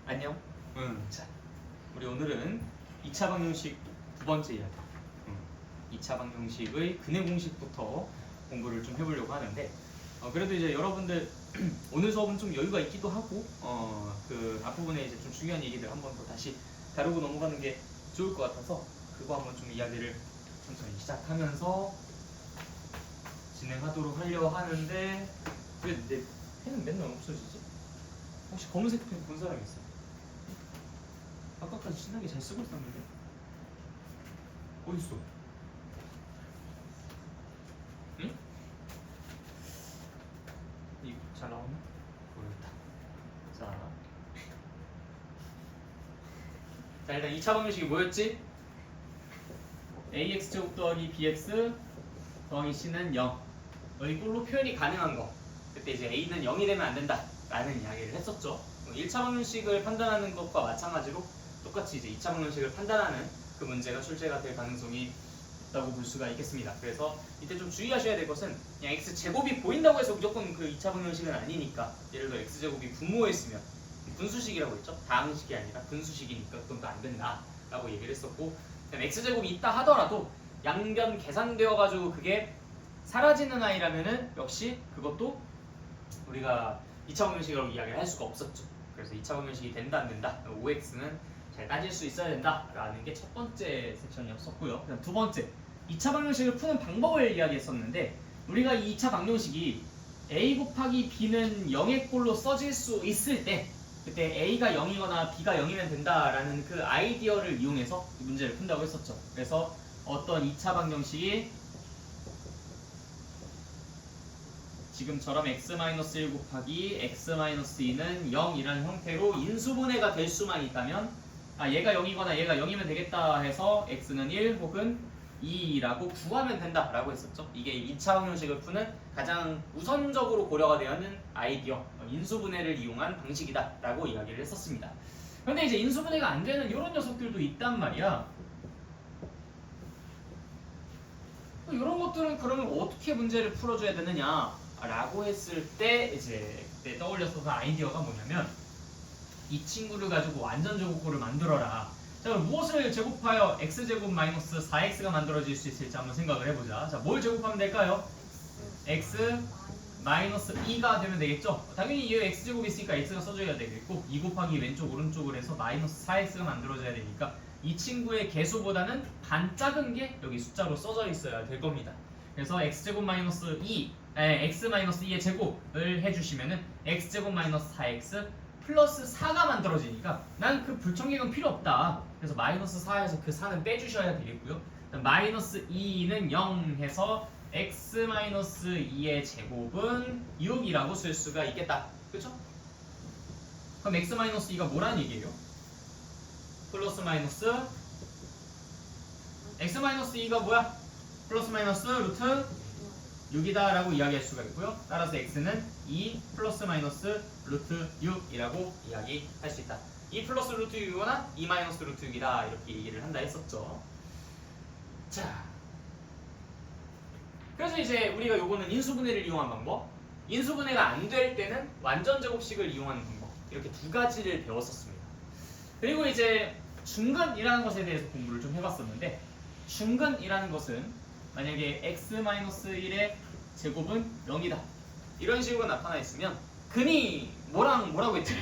안녕. 자, 우리 오늘은 2차 방정식 두 번째 이야기. 2차 방정식의 근해 공식부터 공부를 좀 해보려고 하는데, 그래도 이제 여러분들 오늘 수업은 좀 여유가 있기도 하고, 그 앞부분에 이제 좀 중요한 얘기들 한번 더 다시 다루고 넘어가는 게 좋을 것 같아서 그거 한번 좀 이야기를 천천히 시작하면서 진행하도록 하려고 하는데, 왜 내 펜은 맨날 없어지지? 혹시 검은색 펜 본 사람 있어? 아까까지 신나게 잘 쓰고 있었는데 어딨어? 응? 이거 잘 나오나? 모르겠다. 자 일단 2차 방정식이 뭐였지? ax 제곱 더하기 bx 더하기 c는 0의 꼴로 표현이 가능한 거. 그때 이제 a는 0이 되면 안 된다 라는 이야기를 했었죠. 1차 방정식을 판단하는 것과 마찬가지로 똑같이 이제 2차 방정식을 판단하는 그 문제가 출제가 될 가능성이 있다고 볼 수가 있겠습니다. 그래서 이때 좀 주의하셔야 될 것은 그냥 x제곱이 보인다고 해서 무조건 그 2차 방정식은 아니니까, 예를 들어 x제곱이 분모했으면 분수식이라고 했죠. 다항식이 아니라 분수식이니까 그건 또 안 된다 라고 얘기를 했었고, x제곱이 있다 하더라도 양변 계산되어 가지고 그게 사라지는 아이라면은 역시 그것도 우리가 2차 방정식으로 이야기를 할 수가 없었죠. 그래서 2차 방정식이 된다 안 된다, OX는 잘 따질 수 있어야 된다라는 게 첫 번째 섹션이었었고요. 그다음 두 번째, 2차 방정식을 푸는 방법을 이야기했었는데, 우리가 이 2차 방정식이 A 곱하기 B는 0의 꼴로 써질 수 있을 때, 그때 A가 0이거나 B가 0이면 된다라는 그 아이디어를 이용해서 이 문제를 푼다고 했었죠. 그래서 어떤 2차 방정식이 지금처럼 x-1 곱하기 x-2는 0이라는 형태로 인수분해가 될 수만 있다면, 얘가 0이거나 얘가 0이면 되겠다 해서 x는 1 혹은 2라고 구하면 된다라고 했었죠. 이게 2차 방정식을 푸는 가장 우선적으로 고려가 되어 있는 아이디어, 인수분해를 이용한 방식이다라고 이야기를 했었습니다. 그런데 이제 인수분해가 안 되는 이런 녀석들도 있단 말이야. 이런 것들은 그러면 어떻게 문제를 풀어줘야 되느냐 라고 했을 때, 이제 그때 떠올렸었던 아이디어가 뭐냐면, 이 친구를 가지고 완전 제곱꼴을 만들어라. 자, 그럼 무엇을 제곱하여 x제곱 마이너스 4x가 만들어질 수 있을지 한번 생각을 해보자. 자, 뭘 제곱하면 될까요? x 마이너스 2가 되면 되겠죠? 당연히 이 x제곱이 있으니까 x가 써줘야 되겠고, 2 곱하기 왼쪽 오른쪽을 해서 마이너스 4x가 만들어져야 되니까 이 친구의 개수보다는 반 작은 게 여기 숫자로 써져 있어야 될 겁니다. 그래서 x제곱 마이너스 2, x 마이너스 2의 제곱을 해주시면은 x제곱 마이너스 4x 플러스 4가 만들어지니까 난 그 불청객은 필요 없다. 그래서 마이너스 4에서 그 4는 빼주셔야 되겠고요. 마이너스 2는 0 해서 x 마이너스 2의 제곱은 6이라고 쓸 수가 있겠다. 그렇죠? 그럼 x 마이너스 2가 뭐라는 얘기예요? 플러스 마이너스 x 마이너스 2가 뭐야? 플러스 마이너스 루트 6이다 라고 이야기할 수가 있고요. 따라서 x는 2 플러스 마이너스 루트 6이라고 이야기할 수 있다. 2 플러스 루트 6이거나 2 마이너스 루트 6이다 이렇게 얘기를 한다 했었죠. 자, 그래서 이제 우리가 요거는 인수분해를 이용한 방법, 인수분해가 안 될 때는 완전 제곱식을 이용하는 방법, 이렇게 두 가지를 배웠었습니다. 그리고 이제 중근이라는 것에 대해서 공부를 좀 해봤었는데, 중근이라는 것은 만약에 x-1의 제곱은 0이다 이런 식으로 나타나 있으면 근이 뭐라고 했지?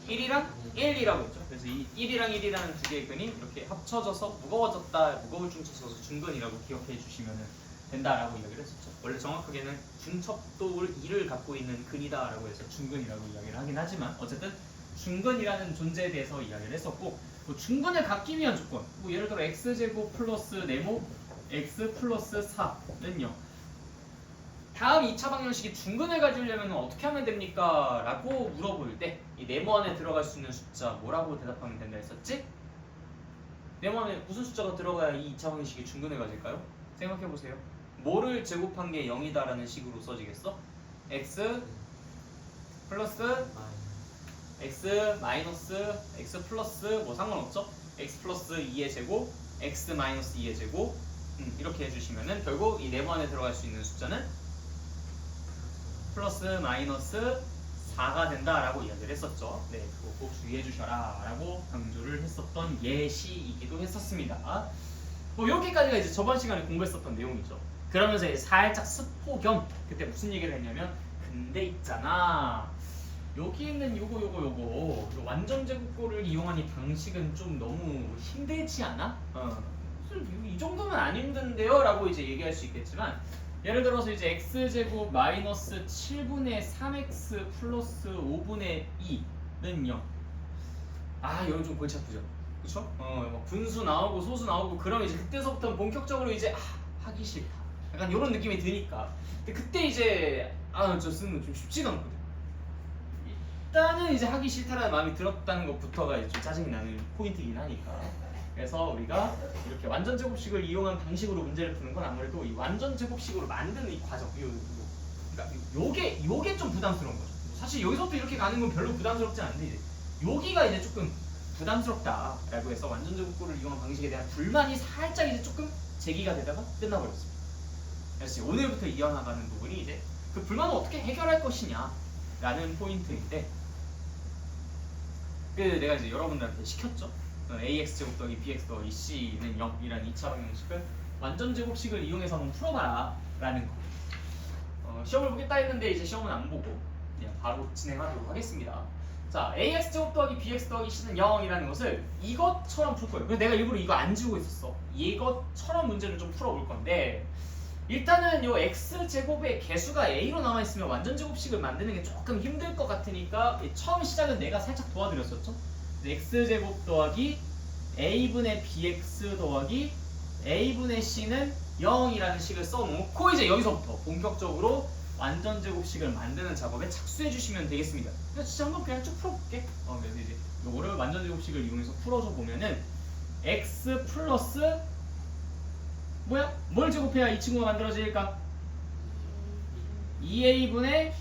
1이랑 1이라고 했죠. 그래서 이 1이랑 1이라는 두 개의 근이 이렇게 합쳐져서 무거워졌다, 무거울 중첩서서 중근이라고 기억해 주시면 된다라고 이야기를 했었죠. 원래 정확하게는 중첩도를 2를 갖고 있는 근이다라고 해서 중근이라고 이야기를 하긴 하지만, 어쨌든 중근이라는 존재에 대해서 이야기를 했었고, 뭐 중근을 갖기 위한 조건, 뭐 예를 들어 x제곱 플러스 네모 x 플러스 4는 0. 다음 2차 방정식이 중근을 가지려면 어떻게 하면 됩니까? 라고 물어볼 때 이 네모 안에 들어갈 수 있는 숫자 뭐라고 대답하면 된다 했었지? 네모 안에 무슨 숫자가 들어가야 이 2차 방정식이 중근을 가질까요? 생각해보세요. 뭐를 제곱한 게 0이다 라는 식으로 써지겠어? x 플러스 x 마이너스 x 플러스 뭐 상관없죠? x 플러스 2의 제곱 x 마이너스 2의 제곱 이렇게 해주시면은 결국 이 네모 안에 들어갈 수 있는 숫자는 플러스 마이너스 4가 된다라고 이야기를 했었죠. 네, 그거 꼭 주의해 주셔라라고 강조를 했었던 예시이기도 했었습니다. 뭐 이렇게까지가 이제 저번 시간에 공부했었던 내용이죠. 그러면서 이제 살짝 스포 겸 그때 무슨 얘기를 했냐면 근데 있잖아. 여기 있는 요거 완전 제곱꼴을 이용한 이 방식은 좀 너무 힘들지 않아? 이 정도면 안 힘든데요? 라고 이제 얘기할 수 있겠지만 예를 들어서 이제 x제곱 마이너스 7분의 3x 플러스 5분의 2는 0. 아, 이건 좀 골치 아프죠. 그쵸? 뭐 분수 나오고 소수 나오고 그러면 이제 그때서부터 본격적으로 이제 하기 싫다. 약간 이런 느낌이 드니까. 근데 그때 이제 저 쓰는 거 좀 쉽지가 않거든. 일단은 이제 하기 싫다라는 마음이 들었다는 것부터가 이제 좀 짜증이 나는 포인트이긴 하니까. 그래서 우리가 이렇게 완전 제곱식을 이용한 방식으로 문제를 푸는 건 아무래도 이 완전 제곱식으로 만드는 이 과정, 그러니까 요게 좀 부담스러운 거죠. 사실 여기서부터 이렇게 가는 건 별로 부담스럽지 않은데 이제 여기가 이제 조금 부담스럽다라고 해서 완전 제곱꼴을 이용한 방식에 대한 불만이 살짝 이제 조금 제기가 되다가 끝나버렸습니다. 그래서 오늘부터 이어나가는 부분이 이제 그 불만을 어떻게 해결할 것이냐라는 포인트인데, 그 내가 이제 여러분들한테 시켰죠. ax 제곱 더하기 bx 더하기 c는 0이라는 2차 방정식을 완전 제곱식을 이용해서 한번 풀어봐라 라는 거. 시험을 보겠다 했는데 이제 시험은 안 보고 그냥 바로 진행하도록 하겠습니다. 자, ax 제곱 더하기 bx 더하기 c는 0이라는 것을 이것처럼 풀 거예요. 그래서 내가 일부러 이거 안 지우고 있었어. 이것처럼 문제를 좀 풀어볼 건데, 일단은 요 x 제곱의 개수가 a로 남아 있으면 완전 제곱식을 만드는 게 조금 힘들 것 같으니까 처음 시작은 내가 살짝 도와드렸었죠. x제곱 더하기 a분의 bx 더하기 a분의 c는 0이라는 식을 써놓고 이제 여기서부터 본격적으로 완전 제곱식을 만드는 작업에 착수해 주시면 되겠습니다. 그래서 진짜 한번 그냥 쭉 풀어볼게. 그래서 이제 요거를 완전 제곱식을 이용해서 풀어줘 보면은 x 플러스 뭐야? 뭘 제곱해야 이 친구가 만들어질까? 2a분의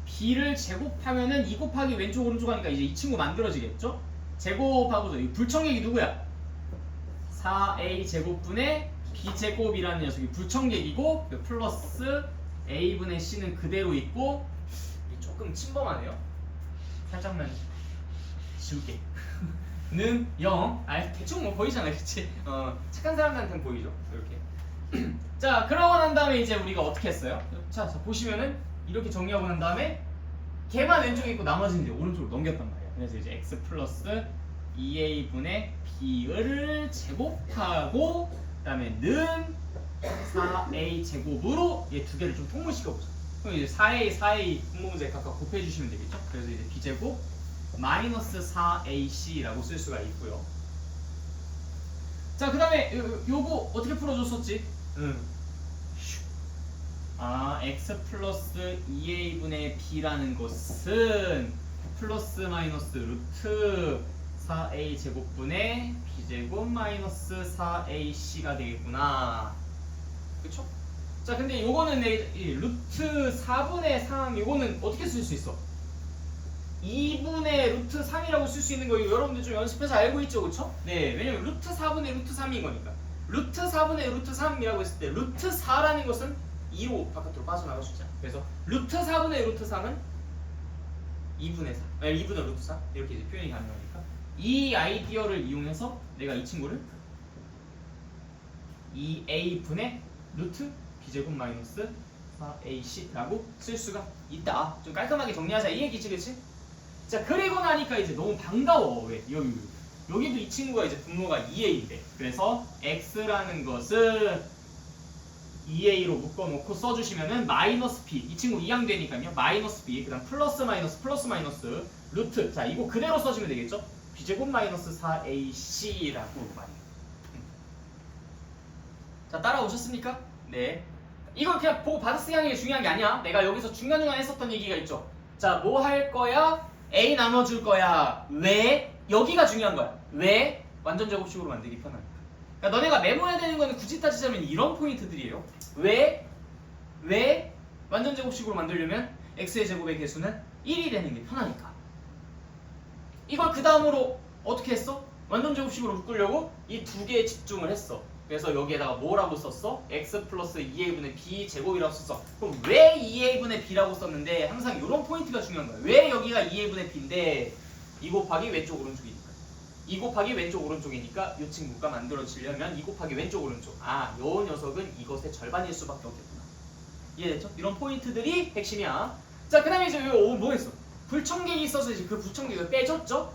b를 제곱하면은 2 곱하기 왼쪽 오른쪽 하니까 이제 이 친구 만들어지겠죠? 제곱하고서 이 불청객이 누구야? 4a 제곱분의 b 제곱이라는 녀석이 불청객이고 플러스 a분의 c는 그대로 있고, 조금 침범하네요. 살짝만 지울게. 는 0. 대충 뭐 보이잖아, 그치? 착한 사람들한테는 보이죠? 이렇게. 자, 그러고 난 다음에 이제 우리가 어떻게 했어요? 자, 보시면은 이렇게 정리하고 난 다음에 걔만 왼쪽에 있고 나머지는 이제 오른쪽으로 넘겼단 말이야. 그래서 이제 x 플러스 2a분의 b를 제곱하고 그다음에 는 4a 제곱으로 얘 두 개를 좀 통분시켜보자. 그럼 이제 4a 분모 문제 각각 곱해주시면 되겠죠? 그래서 이제 b제곱 마이너스 4ac라고 쓸 수가 있고요. 자, 그 다음에 요거 어떻게 풀어줬었지? x 플러스 2a분의 b라는 것은 플러스 마이너스 루트 4a 제곱분의 b제곱 마이너스 4ac가 되겠구나. 그쵸? 자, 근데 요거는 루트 4분의 3 요거는 어떻게 쓸 수 있어? 2분의 루트 3이라고 쓸 수 있는 거 여러분들 좀 연습해서 알고 있죠, 그쵸? 네, 왜냐면 루트 4분의 루트 3인 거니까. 루트 4분의 루트 3이라고 했을 때 루트 4라는 것은 2로 바깥으로 빠져나갈 수 있잖아. 그래서 루트 4분의 루트 3은 2분의 4, 아니 2분의 루트 4 이렇게 이제 표현이 가능하니까 이 아이디어를 이용해서 내가 이 친구를 2a분의 루트 b제곱 마이너스 4ac라고 쓸 수가 있다. 좀 깔끔하게 정리하자 이 얘기지, 그치? 자, 그리고 나니까 이제 너무 반가워. 왜? 여기도 이 친구가 이제 분모가 2a인데, 그래서 x라는 것을 2a로 묶어놓고 써주시면은 마이너스 b, 이 친구 이항되니까요. 마이너스 b, 그 다음 플러스 마이너스 루트, 자 이거 그대로 써주면 되겠죠? b제곱 마이너스 4ac라고 말이에요. 자, 따라오셨습니까? 네. 이걸 그냥 보고 받아쓰기 게 중요한 게 아니야. 내가 여기서 중간중간 했었던 얘기가 있죠. 자, 뭐 할 거야? a 나눠줄 거야. 왜? 여기가 중요한 거야. 왜? 완전 제곱식으로 만들기 편하니까. 그러니까 너네가 메모해야 되는 거는 굳이 따지자면 이런 포인트들이에요. 왜 완전 제곱식으로 만들려면 x의 제곱의 개수는 1이 되는 게 편하니까. 이걸 그 다음으로 어떻게 했어? 완전 제곱식으로 묶으려고 이 두 개에 집중을 했어. 그래서 여기에다가 뭐라고 썼어? x 플러스 2a분의 b 제곱이라고 썼어. 그럼 왜 2a분의 b라고 썼는데 항상 이런 포인트가 중요한 거야. 왜 여기가 2a분의 b인데 2 곱하기 왼쪽 오른쪽이니까 2 곱하기 왼쪽 오른쪽이니까 이 친구가 만들어지려면 2 곱하기 왼쪽 오른쪽 요 녀석은 이것의 절반일 수밖에 없겠구나. 이해됐죠? 이런 포인트들이 핵심이야. 자, 그 다음에 이제 뭐 했어? 불청객이 있어서 이제 그 불청객을 빼줬죠?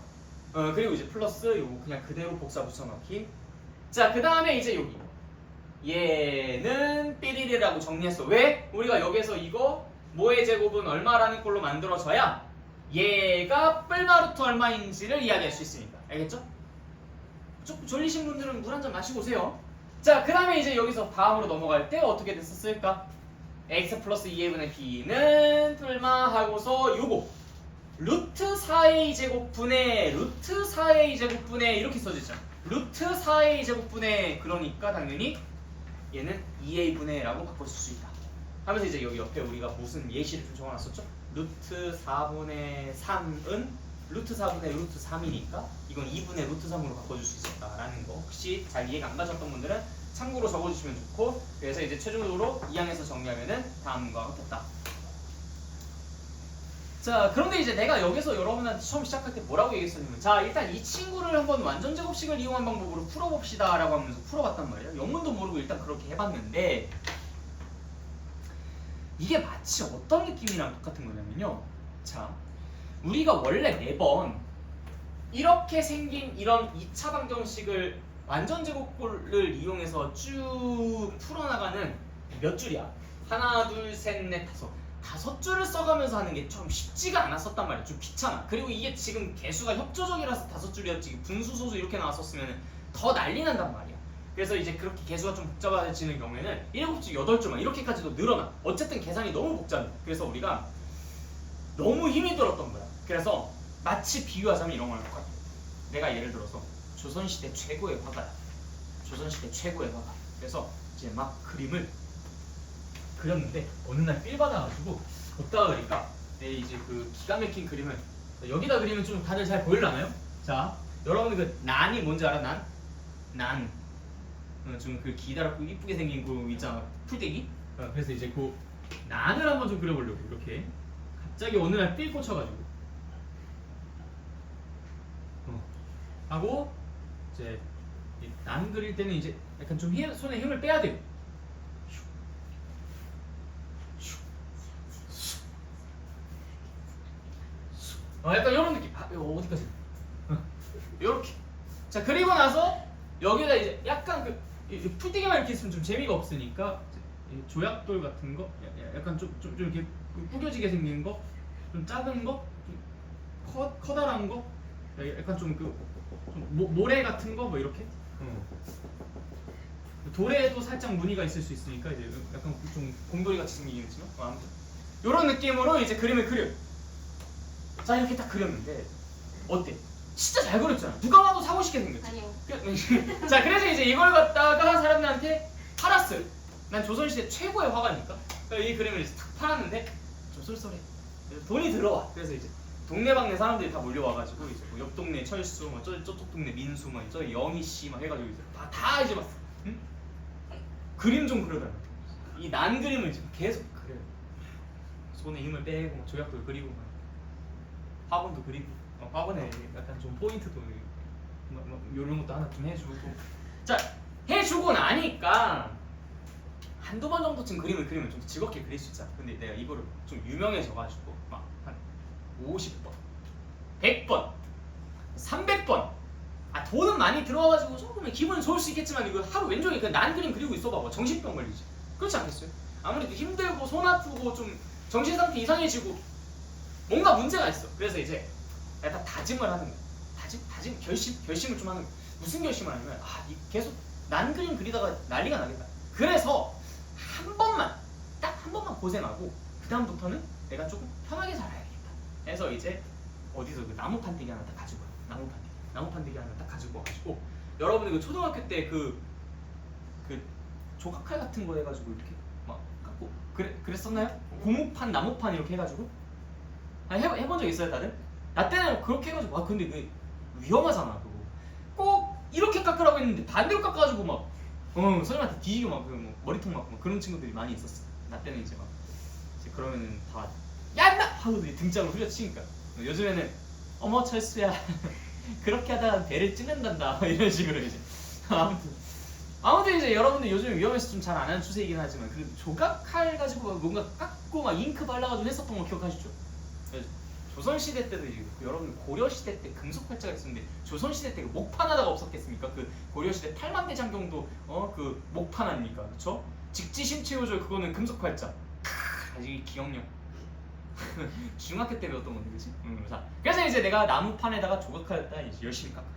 그리고 이제 플러스 요거 그냥 그대로 복사 붙여넣기. 자, 그 다음에 이제 여기 얘는 삐리리라고 정리했어. 왜? 우리가 여기서 이거 뭐의 제곱은 얼마라는 걸로 만들어져야 얘가 뿔마루트 얼마인지를 이야기할 수 있으니까. 알겠죠? 조금 졸리신 분들은 물 한 잔 마시고 오세요. 자, 그 다음에 이제 여기서 다음으로 넘어갈 때 어떻게 됐었을까? x 플러스 2a분의 b는 뿔마 하고서 요거 루트 4a 제곱분의 루트 4a 제곱분의 이렇게 써지죠. 루트 4a 제곱분의 그러니까 당연히 얘는 2a분의 라고 바꿔줄 수 있다. 하면서 이제 여기 옆에 우리가 무슨 예시를 좀 적어놨었죠? 루트 4분의 3은 루트 4분의 루트 3이니까 이건 2분의 루트 3으로 바꿔줄 수 있었다라는 거 혹시 잘 이해가 안 가셨던 분들은 참고로 적어주시면 좋고 그래서 이제 최종적으로 2항에서 정리하면은 다음과 같았다. 자, 그런데 이제 내가 여기서 여러분한테 처음 시작할 때 뭐라고 얘기했었냐면 자, 일단 이 친구를 한번 완전 제곱식을 이용한 방법으로 풀어봅시다 라고 하면서 풀어봤단 말이에요. 영문도 모르고 일단 그렇게 해봤는데 이게 마치 어떤 느낌이랑 똑같은 거냐면요. 자, 우리가 원래 매번 이렇게 생긴 이런 2차 방정식을 완전 제곱꼴을 이용해서 쭉 풀어나가는 몇 줄이야? 하나, 둘, 셋, 넷, 다섯 줄을 써가면서 하는 게 좀 쉽지가 않았었단 말이야. 좀 귀찮아. 그리고 이게 지금 개수가 협조적이라서 5줄이었지 분수, 소수 이렇게 나왔었으면 더 난리 난단 말이야. 그래서 이제 그렇게 개수가 좀 복잡해지는 경우에는 7줄, 8줄만 이렇게까지도 늘어나. 어쨌든 계산이 너무 복잡해. 그래서 우리가 너무 힘이 들었던 거야. 그래서 마치 비유하자면 이런 걸 할 거야. 내가 예를 들어서 조선시대 최고의 화가야. 조선시대 최고의 화가. 그래서 이제 막 그림을 그렸는데 어느 날 삘 받아가지고 없다가 그러니까 내 이제 그 기가 막힌 그림을 여기다 그리면 좀 다들 잘 보이려나요? 자, 여러분 그 난이 뭔지 알아? 난 좀 그 기다랗고 이쁘게 생긴 그 있잖아 풀떼기. 그래서 이제 그 난을 한번 좀 그려보려고 이렇게 갑자기 어느 날 삘 꽂혀가지고 하고 이제 난 그릴 때는 이제 약간 좀 손에 힘을 빼야 돼요. 약간 이런 느낌. 이거 어디까지? 이렇게. 자, 그리고 나서 여기다 이제 약간 그 풀떼기만 이렇게 있으면 좀 재미가 없으니까 조약돌 같은 거, 약간 좀 이렇게 구겨지게 생긴 거, 좀 작은 거, 좀 커다란 거, 약간 좀 모래 같은 거 뭐 이렇게. 돌에도 살짝 무늬가 있을 수 있으니까 이제 약간 좀 곰돌이 같이 생기긴 했지만 아무튼 이런 느낌으로 이제 그림을 그려. 자, 이렇게 딱 그렸는데 어때? 진짜 잘 그렸잖아. 누가 봐도 사고 싶게 생겼지. 아니요. 자, 그래서 이제 이걸 갖다가 사람들한테 팔았어요. 난 조선시대 최고의 화가니까. 그래서 이 그림을 이제 탁 팔았는데 좀 쏠쏠해. 돈이 들어와. 그래서 이제 동네방네 사람들이 다 몰려와가지고 이제 뭐 옆 동네 철수, 뭐 저쪽 동네 민수, 뭐 저 영희 씨 막 해가지고 이제 다 이제 막 그림 좀 그려달라. 이 난 그림을 지금 계속 그려요. 손에 힘을 빼고 막 조약도 그리고 막 화분도 그리고 화분에 약간 좀 포인트도 뭐 이런 것도 하나 좀 해주고. 자, 해주고 나니까 한두 번 정도쯤 그림을 그리면 좀 즐겁게 그릴 수 있잖아. 근데 내가 이거를 좀 유명해져가지고 막 한 50번, 100번, 300번 돈은 많이 들어와가지고 조금 기분은 좋을 수 있겠지만 이거 하루 왼종일 그냥 난 그림 그리고 있어봐. 정신병 걸리지. 그렇지 않겠어요? 아무래도 힘들고 손 아프고 좀 정신 상태 이상해지고 뭔가 문제가 있어. 그래서 이제 약간 다짐을 하는 거야. 다짐, 결심을 좀 하는 거야. 무슨 결심을 하냐면 계속 난 그림 그리다가 난리가 나겠다. 그래서 딱 한 번만 고생하고 그 다음부터는 내가 조금 편하게 살아야겠다. 해서 이제 어디서 그 나무 판때기 하나 딱 가지고 와. 나무 판때기 하나 딱 가지고 와가지고 여러분이 그 초등학교 때 그 조각칼 같은 거 해가지고 이렇게 막 갖고 그랬었나요? 고무판, 나무판 이렇게 해가지고 해본 적 있어요, 다들? 나 때는 그렇게 해가지고 근데 그 위험하잖아. 그거 꼭 이렇게 깎으라고 했는데 반대로 깎아가지고 막 선생님한테 뒤지고 막 뭐 머리통 맞고 막 그런 친구들이 많이 있었어. 나 때는 이제 막 이제 그러면은 다 야! 하고 등짝을 후려치니까. 요즘에는 어머 철수야 그렇게 하다가 배를 찌른단다 이런 식으로 이제 아무튼 이제 여러분들 요즘 위험해서 좀 잘 안 하는 추세이긴 하지만 그 조각칼 가지고 뭔가 깎고 막 잉크 발라가지고 했었던 거 기억하시죠? 조선시대 때도 이제 여러분 고려시대 때 금속팔자가 있었는데 조선시대 때 목판 하나가 없었겠습니까? 그 고려시대 팔만대 장경도 그 목판 아닙니까? 그쵸? 직지심체요절 그거는 금속팔자. 아직 기억력. 중학교 때 배웠던 건데 그치? 자, 그래서 이제 내가 나무판에다가 조각칼에다 이제 열심히 깎아.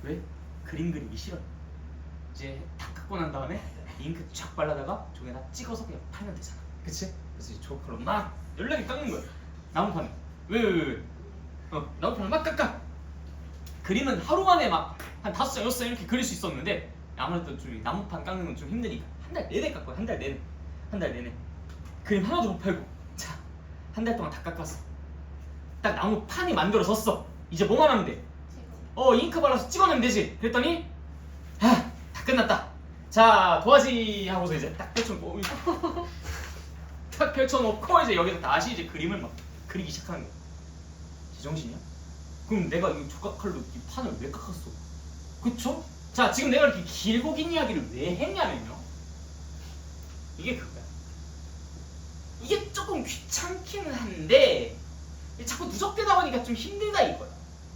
왜? 그림 그리기 싫어. 이제 다 깎고 난 다음에 잉크 쫙 발라다가 종에다 찍어서 그냥 팔면 되잖아. 그치? 그래서 이제 조각칼로 막 연락이 깎는 거야. 나무판에. 왜? 나무판을 막 깎아. 그림은 하루 만에 막 한 5장, 6장 이렇게 그릴 수 있었는데 아무래도 좀 나무판 깎는 건 좀 힘드니까 한 달 내내 깎아요. 한 달 내내. 그림 하나도 못 팔고. 자, 한 달 동안 다 깎았어. 딱 나무판이 만들어졌어. 이제 뭐만 하면 돼? 잉크 발라서 찍어내면 되지. 그랬더니 다 끝났다. 자, 도화지 하고서 이제 딱 펼쳐놓고 딱 펼쳐놓고 이제 여기서 다시 이제 그림을 막 그리기 시작하는 거야. 제정신이야? 그럼 내가 이 조각칼로 이 판을 왜 깎았어? 그쵸? 자, 지금 내가 이렇게 길고 긴 이야기를 왜 했냐면요. 이게 그거야. 이게 조금 귀찮기는 한데 자꾸 누적되다 보니까 좀 힘들다 이거야.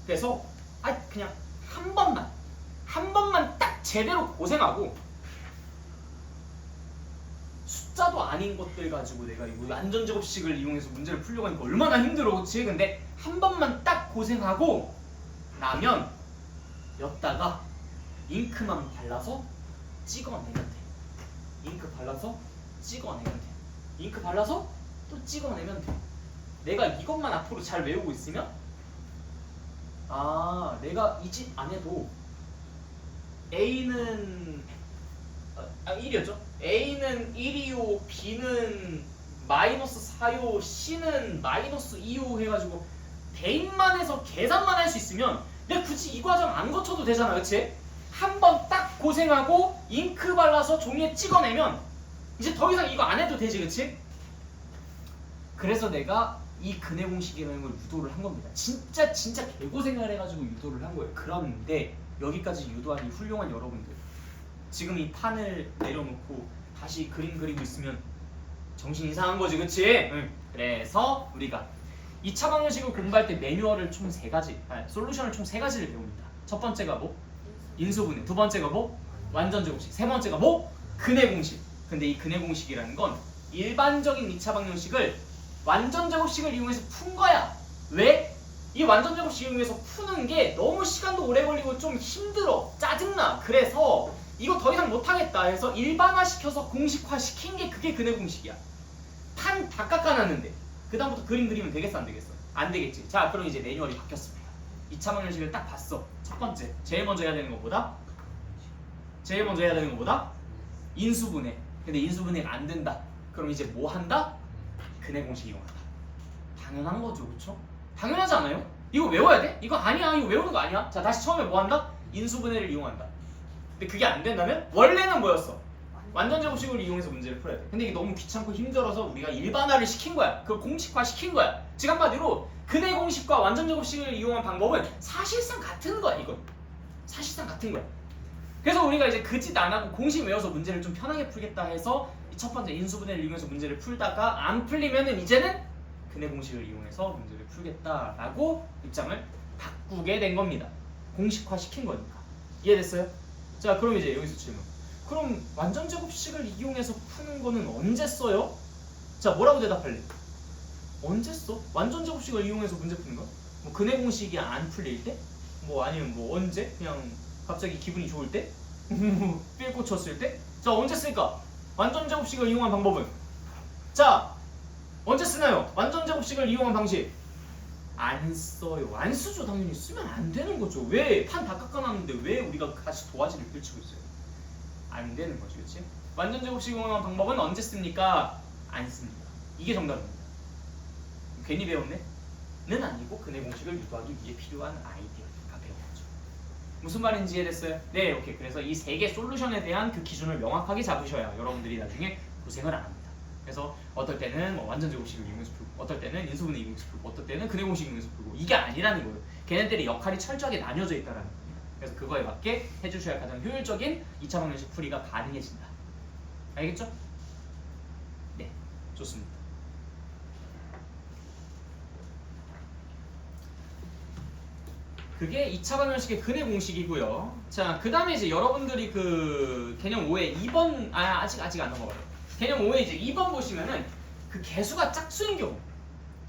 그래서 그냥 한 번만 딱 제대로 고생하고 숫자도 아닌 것들 가지고 내가 이거 안전제곱식을 이용해서 문제를 풀려고 하니까 얼마나 힘들어, 그치? 근데 한 번만 딱 고생하고 나면 였다가 잉크만 발라서 찍어내면 돼. 잉크 발라서 찍어내면 돼. 잉크 발라서 또 찍어내면 돼. 내가 이것만 앞으로 잘 외우고 있으면 내가 이 짓 안 해도 A는 1이었죠? A는 1이요, B는 마이너스 4요, C는 마이너스 2요 해가지고 대입만 해서 계산만 할 수 있으면 내가 굳이 이 과정 안 거쳐도 되잖아, 그치? 한 번 딱 고생하고 잉크 발라서 종이에 찍어내면 이제 더 이상 이거 안 해도 되지, 그치? 그래서 내가 이 근해 공식이라는 걸 유도를 한 겁니다. 진짜 개고생을 해가지고 유도를 한 거예요. 그런데 여기까지 유도한 이 훌륭한 여러분들, 지금 이 판을 내려놓고 다시 그림 그리고 있으면 정신 이상한 거지, 그치? 그래서 우리가 2차 방정식을 공부할 때 매뉴얼을 총 3가지, 솔루션을 총 3가지를 배웁니다. 첫 번째가 뭐? 인수분해. 두 번째가 뭐? 완전제곱식. 세 번째가 뭐? 근해 공식. 근데 이 근해 공식이라는 건 일반적인 2차 방정식을 완전제곱식을 이용해서 푼 거야. 왜? 이 완전제곱식 이용해서 푸는 게 너무 시간도 오래 걸리고 좀 힘들어. 짜증나. 그래서 이거 더 이상 못하겠다 해서 일반화시켜서 공식화시킨 게 그게 근해 공식이야. 판 다 깎아놨는데 그 다음부터 그림 그리면 되겠어, 안 되겠어? 안 되겠지. 자, 그럼 이제 매뉴얼이 바뀌었습니다. 2차 방정식을 딱 봤어. 첫 번째, 제일 먼저 해야 되는 것보다 인수분해. 근데 인수분해가 안 된다. 그럼 이제 뭐 한다? 근해 공식 이용한다. 당연한 거죠, 그쵸? 당연하지 않아요? 이거 외워야 돼? 이거 아니야. 이거 외우는 거 아니야. 자, 다시 처음에 뭐 한다? 인수분해를 이용한다. 근데 그게 안 된다면 원래는 뭐였어? 완전제곱식을 이용해서 문제를 풀어야 돼. 근데 이게 너무 귀찮고 힘들어서 우리가 일반화를 시킨 거야. 그걸 공식화 시킨 거야. 즉 한마디로 근해 공식과 완전제곱식을 이용한 방법은 사실상 같은 거야. 이건 사실상 같은 거야. 그래서 우리가 이제 그 짓 안 하고 공식 외워서 문제를 좀 편하게 풀겠다 해서 이 첫 번째 인수분해를 이용해서 문제를 풀다가 안 풀리면은 이제는 근해 공식을 이용해서 문제를 풀겠다라고 입장을 바꾸게 된 겁니다. 공식화 시킨 거니까. 이해됐어요? 자, 그럼 이제 여기서 질문. 그럼 완전제곱식을 이용해서 푸는 거는 언제 써요? 자, 뭐라고 대답할래? 언제 써? 완전제곱식을 이용해서 문제 푸는 거? 뭐 근해 공식이 안 풀릴 때? 뭐 아니면 뭐 언제? 그냥 갑자기 기분이 좋을 때? 삘 꽂혔을 때? 자, 언제 쓸까? 완전제곱식을 이용한 방법은? 자, 언제 쓰나요? 완전제곱식을 이용한 방식 안 써요. 안 쓰죠. 당연히 쓰면 안 되는 거죠. 왜? 판 다 깎아놨는데 왜 우리가 다시 도화지를 펼치고 있어요? 안 되는 거죠, 그렇지? 완전제곱식 이용한 방법은 언제 씁니까? 안 씁니다. 이게 정답입니다. 괜히 배웠네? 는 아니고 근해 공식을 유도하기 위해 필요한 아이디어니까 배운 거죠. 무슨 말인지 이해됐어요? 네, 오케이. 그래서 이 세 개 솔루션에 대한 그 기준을 명확하게 잡으셔야 여러분들이 나중에 고생을 안 합니다. 그래서 어떨 때는 뭐 완전 제곱식을 이용해서 풀고, 어떨 때는 인수분해 이용해서 풀고, 어떨 때는 근해 공식 이용해서 풀고, 이게 아니라는 거예요. 걔네들의 역할이 철저하게 나뉘어져 있다라는 거예요. 그래서 그거에 맞게 해주셔야 가장 효율적인 2차 방정식 풀이가 가능해진다. 알겠죠? 네, 좋습니다. 그게 2차 방정식의 근해 공식이고요. 자, 그 다음에 이제 여러분들이 그 개념 5에 2번, 아직 안 넘어가요. 개념 5에 이제 2번 보시면은 그 개수가 짝수인 경우,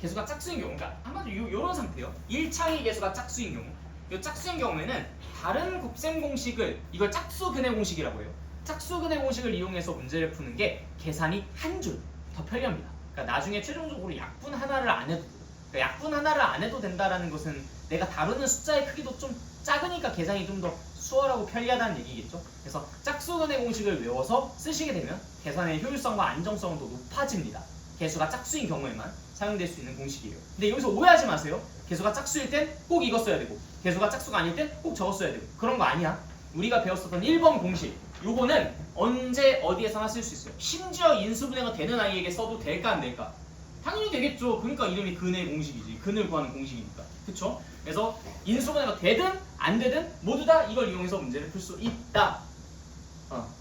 그러니까 한마디로 요런 상태예요. 1창의 개수가 짝수인 경우, 이 짝수인 경우에는 다른 곱셈 공식을, 이걸 짝수 근해 공식이라고 해요. 짝수 근해 공식을 이용해서 문제를 푸는 게 계산이 한 줄 더 편리합니다. 그러니까 나중에 최종적으로 약분 하나를 안 해도, 그러니까 약분 하나를 안 해도 된다라는 것은 내가 다루는 숫자의 크기도 좀 작으니까 계산이 좀 더 수월하고 편리하다는 얘기겠죠. 그래서 짝수 근해 공식을 외워서 쓰시게 되면 계산의 효율성과 안정성은 더 높아집니다. 개수가 짝수인 경우에만 사용될 수 있는 공식이에요. 근데 여기서 오해하지 마세요. 개수가 짝수일 땐 꼭 이거 써야 되고, 개수가 짝수가 아닐 땐 꼭 저거 써야 되고, 그런 거 아니야. 우리가 배웠었던 1번 공식, 요거는 언제 어디에서나 쓸 수 있어요. 심지어 인수분해가 되는 아이에게 써도 될까 안 될까? 당연히 되겠죠. 그러니까 이름이 근해 공식이지. 근을 구하는 공식이니까. 그쵸? 그래서 인수분해가 되든 안 되든 모두 다 이걸 이용해서 문제를 풀 수 있다.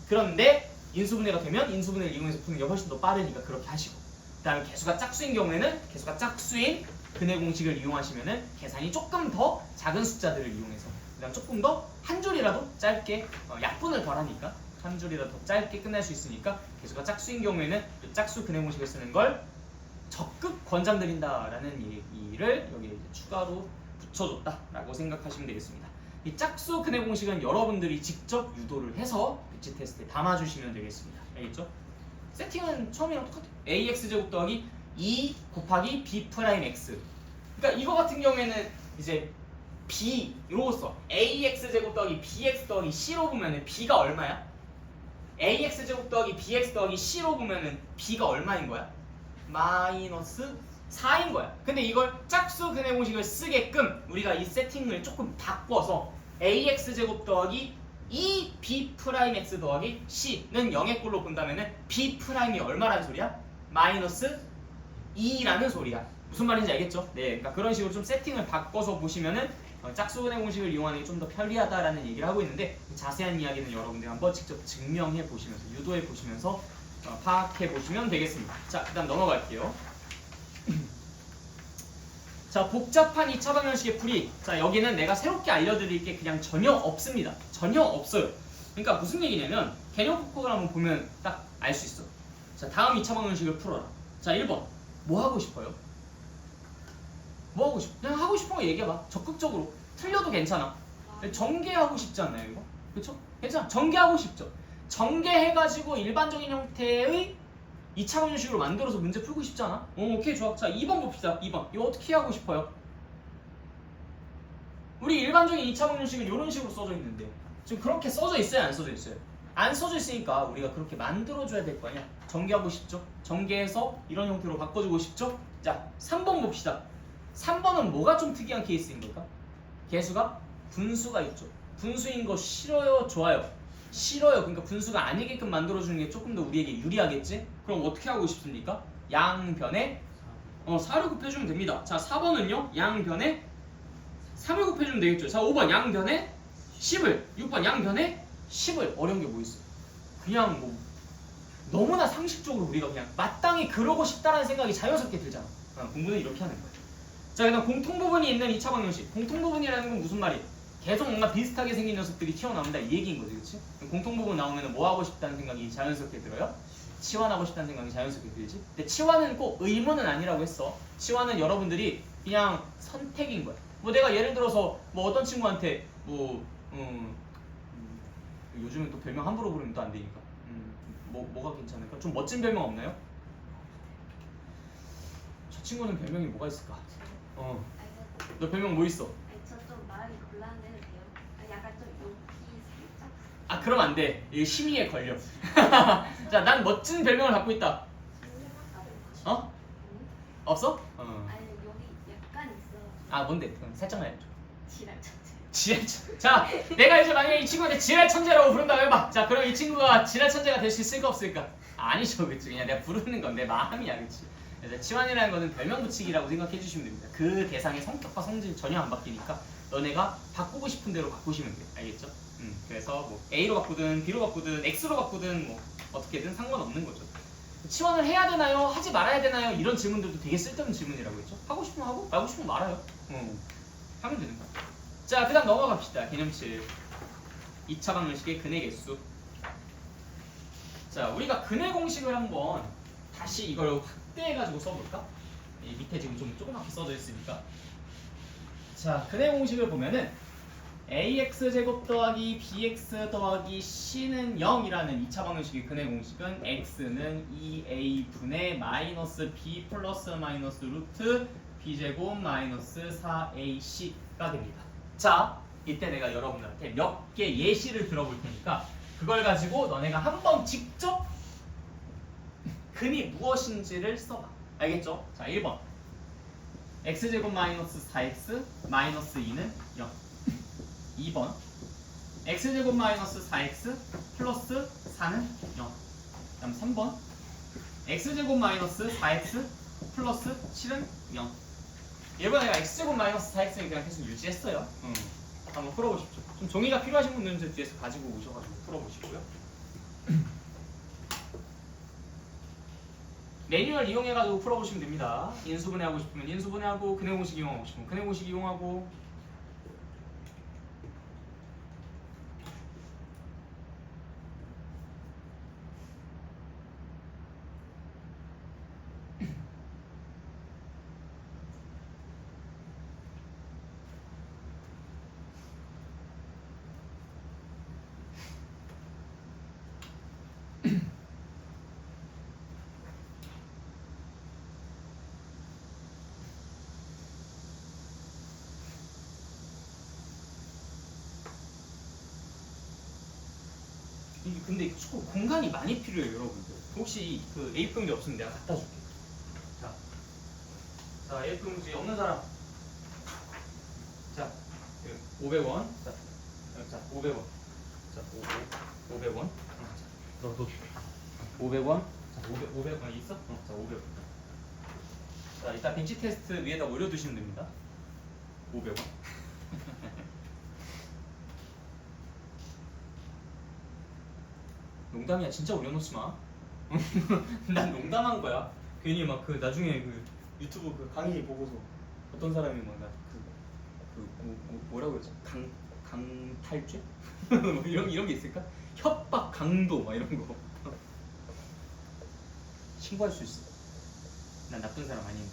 그런데 인수분해가 되면 인수분해를 이용해서 푸는 게 훨씬 더 빠르니까 그렇게 하시고, 그 다음에 개수가 짝수인 경우에는 개수가 짝수인 근해 공식을 이용하시면은 계산이 조금 더 작은 숫자들을 이용해서, 그 다음 조금 더 한 줄이라도 짧게, 약분을 덜하니까 한 줄이라도 더 짧게 끝낼 수 있으니까 개수가 짝수인 경우에는 이 짝수 근해 공식을 쓰는 걸 적극 권장드린다라는 얘기를 여기에 이제 추가로 붙여줬다라고 생각하시면 되겠습니다. 이 짝수 근해 공식은 여러분들이 직접 유도를 해서 배치 테스트에 담아주시면 되겠습니다. 알겠죠? 세팅은 처음이랑 똑같아요. ax제곱 더하기 2 곱하기 b 프라임 x. 그러니까 이거 같은 경우에는 이제 b 이로써 ax제곱 더하기 bx 더하기 c로 보면은 b가 얼마야? ax제곱 더하기 bx 더하기 c로 보면은 b가 얼마인 거야? 마이너스 4인 거야. 근데 이걸 짝수 근해 공식을 쓰게끔 우리가 이 세팅을 조금 바꿔서 ax제곱 더하기 2b 프라임 x 더하기 c는 0의 꼴로 본다면은 b 프라임이 얼마라는 소리야? 마이너스 2라는 소리야. 무슨 말인지 알겠죠? 네, 그러니까 그런 식으로 좀 세팅을 바꿔서 보시면은 짝수 근해 공식을 이용하는 게 좀 더 편리하다라는 얘기를 하고 있는데, 자세한 이야기는 여러분들이 한번 직접 증명해 보시면서, 유도해 보시면서 파악해 보시면 되겠습니다. 자, 그다음 넘어갈게요. 자, 복잡한 2차 방정식의 풀이. 자, 여기는 내가 새롭게 알려드릴 게 그냥 전혀 없습니다. 전혀 없어요. 그러니까 무슨 얘기냐면 개념 폭포를 한번 보면 딱 알 수 있어. 자, 다음 2차 방정식을 풀어라. 자, 1번. 뭐 하고 싶어요? 뭐 하고 싶어? 그냥 하고 싶은 거 얘기해봐. 적극적으로. 틀려도 괜찮아. 전개하고 싶지 않나요, 이거? 그쵸? 괜찮아. 전개하고 싶죠. 전개해가지고 일반적인 형태의 2차 방정식으로 만들어서 문제 풀고 싶지 않아? 오케이, 좋아. 자, 2번 봅시다. 2번. 이거 어떻게 하고 싶어요? 우리 일반적인 2차 방정식은 이런 식으로 써져 있는데 지금 그렇게 써져 있어요? 안 써져 있어요? 안 써져 있으니까 우리가 그렇게 만들어줘야 될 거 아니야? 전개하고 싶죠? 전개해서 이런 형태로 바꿔주고 싶죠? 자, 3번 봅시다. 3번은 뭐가 좀 특이한 케이스인 걸까? 개수가 분수가 있죠. 분수인 거 싫어요? 좋아요? 싫어요. 그러니까 분수가 아니게끔 만들어주는 게 조금 더 우리에게 유리하겠지? 그럼 어떻게 하고 싶습니까? 양변에 4를 곱해주면 됩니다. 자, 4번은요 양변에 3을 곱해주면 되겠죠. 자, 5번 양변에 10을, 6번 양변에 10을. 어려운 게 뭐 있어? 그냥 뭐 너무나 상식적으로 우리가 그냥 마땅히 그러고 싶다라는 생각이 자연스럽게 들잖아. 공부는 이렇게 하는 거야. 자, 그다음 공통부분이 있는 2차 방정식. 공통부분이라는 건 무슨 말이야? 계속 뭔가 비슷하게 생긴 녀석들이 튀어나온다 이 얘기인 거지, 그렇지? 공통부분 나오면 뭐 하고 싶다는 생각이 자연스럽게 들어요? 치환하고 싶다는 생각이 자연스럽게 들지? 근데 치환은 꼭 의무는 아니라고 했어. 치환은 여러분들이 그냥 선택인 거야. 뭐 내가 예를 들어서 뭐 어떤 친구한테 요즘은 또 별명 함부로 부르면 또 안 되니까 뭐가 괜찮을까? 좀 멋진 별명 없나요? 저 친구는 별명이 뭐가 있을까? 너 별명 뭐 있어? 저 좀 말이 곤란해도 돼요? 약간 좀 욕이 살짝. 그럼 안 돼. 이거 심의에 걸려. 자, 난 멋진 별명을 갖고 있다. 없어? 아니 여기 약간 있어. 뭔데? 그럼 살짝만 해줘. 지랄 천재. 자, 내가 이제 만약에 이 친구한테 지랄 천재라고 부른다고 해봐. 자, 그럼 이 친구가 지랄 천재가 될 수 있을까 없을까? 아니죠, 그치? 그냥 내가 부르는 건 내 마음이야, 그치? 그래서 치환이라는 거는 별명 붙이기라고 생각해 주시면 됩니다. 그 대상의 성격과 성질 전혀 안 바뀌니까 너네가 바꾸고 싶은 대로 바꾸시면 돼요. 알겠죠? 그래서 뭐 A로 바꾸든 B로 바꾸든 X로 바꾸든 뭐 어떻게든 상관없는 거죠. 치환을 해야 되나요? 하지 말아야 되나요? 이런 질문들도 되게 쓸데없는 질문이라고 했죠. 하고 싶으면 하고 말고 싶으면 말아요. 하면 되는 거야. 자, 그 다음 넘어갑시다. 개념 7. 2차 방정식의 근의 개수. 자, 우리가 근의 공식을 한번 다시 이걸 확대해가지고 써볼까? 이 밑에 지금 좀 조그맣게 써져 있으니까. 자, 근의 공식을 보면은 ax제곱 더하기 bx 더하기 c는 0이라는 2차 방정식의 근의 공식은 x는 2a분의 마이너스 b 플러스 마이너스 루트 b제곱 마이너스 4ac가 됩니다. 자, 이때 내가 여러분들한테 몇 개 예시를 들어볼 테니까 그걸 가지고 너네가 한번 직접 근이 무엇인지를 써봐. 알겠죠? 자, 1번 x제곱 마이너스 4x 마이너스 2는 0. 2번 x제곱 마이너스 4x 플러스 4는 0. 그다음 3번 x제곱 마이너스 4x 플러스 7은 0. 1번 내가 x제곱 마이너스 4x는 그냥 계속 유지했어요. 한번 풀어보십시오. 좀 종이가 필요하신 분들은 저 뒤에서 가지고 오셔가지고 풀어보시고요. 매뉴얼 이용해가지고 풀어보시면 됩니다. 인수분해 하고 싶으면 인수분해하고 근의 공식 이용하고 싶으면 근의 공식 이용하고. 이게 근데 축구 공간이 많이 필요해요, 여러분들. 혹시 그 A4용지 없으면 내가 갖다 줄게. 자, A4용지 없는 사람. 자, 500원. 자, 500원. 자, 500원. 너 500원. 자, 500원 있어? 자, 500원. 자, 이따 벤치 테스트 위에다 올려두시면 됩니다. 500원. 농담이야, 진짜 올려놓지 마. 난 농담한 거야. 괜히 막 그 나중에 그 유튜브 그 강의 보고서 어떤 사람이 막 나 뭐라고 그러지? 강탈죄? 뭐 이런 게 있을까? 협박, 강도 막 이런 거. 신고할 수 있어. 난 나쁜 사람 아닌데.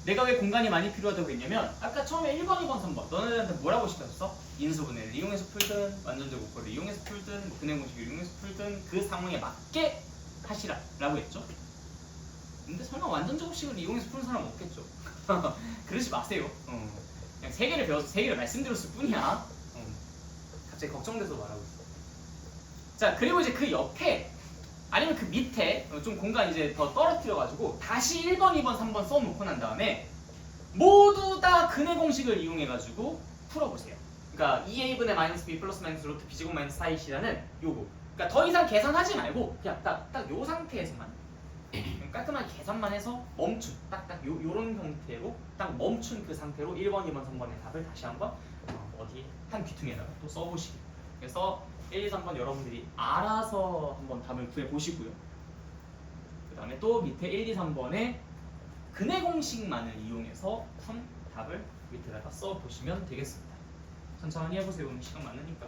내가 왜 공간이 많이 필요하다고 했냐면 아까 처음에 1번, 2번, 3번 너네들한테 뭐라고 시켰어? 인수분해를 이용해서 풀든 완전제곱거를 이용해서 풀든 뭐 근의 공식을 이용해서 풀든 그 상황에 맞게 하시라 라고 했죠. 근데 설마 완전제곱식을 이용해서 푸는 사람 없겠죠. 그러지 마세요. 그냥 3개를 배워서 3개를 말씀드렸을 뿐이야. 갑자기 걱정돼서 말하고 있어. 자, 그리고 이제 그 옆에 아니면 그 밑에 좀 공간 이제 더 떨어뜨려가지고 다시 1번, 2번, 3번 써놓고 난 다음에 모두 다 근의 공식을 이용해가지고 풀어보세요. 그러니까 2a분의 마이너스 b 플러스 마이너스 루트 b제곱 마이너스 4ac라는 요거. 그러니까 더 이상 계산하지 말고 그냥 딱 요 상태에서만 깔끔하게 계산만 해서 멈춘 딱딱 요런 형태로 딱 멈춘 그 상태로 1번, 2번, 3번의 답을 다시 한번 어디 한 귀퉁이에다가 또 써보시기. 그래서 1, 2, 3번 여러분들이 알아서 한번 답을 구해보시고요. 그 다음에 또 밑에 1, 2, 3번의 근의 공식만을 이용해서 푼 답을 밑에다가 써보시면 되겠습니다. 천천히 해보세요. 오늘 시간 많으니까.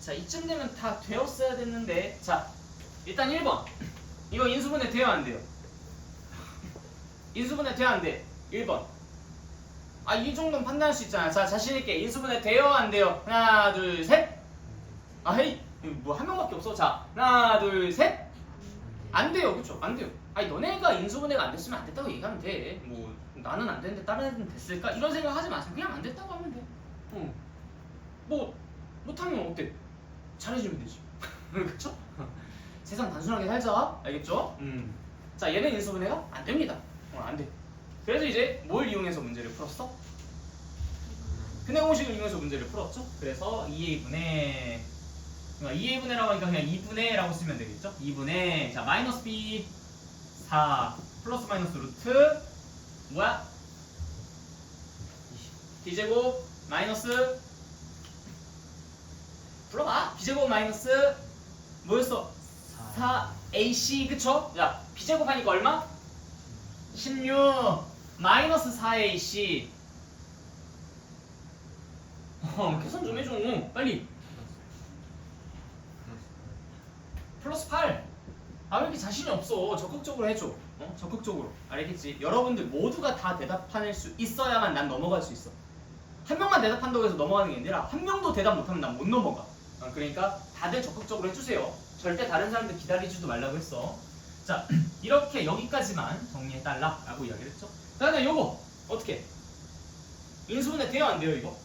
자, 이쯤 되면 다 되었어야 됐는데. 자, 일단 1번. 이거 인수분해 돼요, 안 돼요? 인수분해 돼요, 안 돼? 1번. 아, 이 정도는 판단할 수 있잖아. 자, 자신있게 인수분해 돼요, 안 돼요? 하나, 둘, 셋. 아, 헤이. 뭐 한 명밖에 없어. 자, 하나, 둘, 셋. 안 돼요, 그쵸? 안 돼요. 아니, 너네가 인수분해가 안 됐으면 안 됐다고 얘기하면 돼. 뭐, 나는 안 됐는데 다른 애들은 됐을까? 이런 생각 하지 마세요. 그냥 안 됐다고 하면 돼. 뭐, 못하면 어때? 잘해주면 되지. 그쵸? 세상 단순하게 살자. 알겠죠? 자, 얘는 인수분해가 안 됩니다. 안 돼. 그래서 이제 뭘 이용해서 문제를 풀었어? 근해 공식을 이용해서 문제를 풀었죠? 그래서 2a분의 2a분의라고 하니까 그냥 2분의라고 쓰면 되겠죠? 2분의 자 마이너스 b 4 플러스 마이너스 루트 뭐야? b제곱 마이너스 불러봐. b제곱 마이너스 뭐였어? 4ac 그쵸? 야 b제곱 하니까 얼마? 16 마이너스 4ac 계산 좀 해줘 빨리. 플러스 8. 아 왜 이렇게 자신이 없어? 적극적으로 해줘. 적극적으로. 알겠지? 여러분들 모두가 다 대답할 수 있어야만 난 넘어갈 수 있어. 한 명만 대답한다고 해서 넘어가는 게 아니라 한 명도 대답 못하면 난 못 넘어가. 그러니까 다들 적극적으로 해주세요. 절대 다른 사람들 기다리지도 말라고 했어. 자, 이렇게 여기까지만 정리해달라 라고 이야기를 했죠. 그 다음에 요거 어떻게? 인수분해 돼요 안 돼요 이거?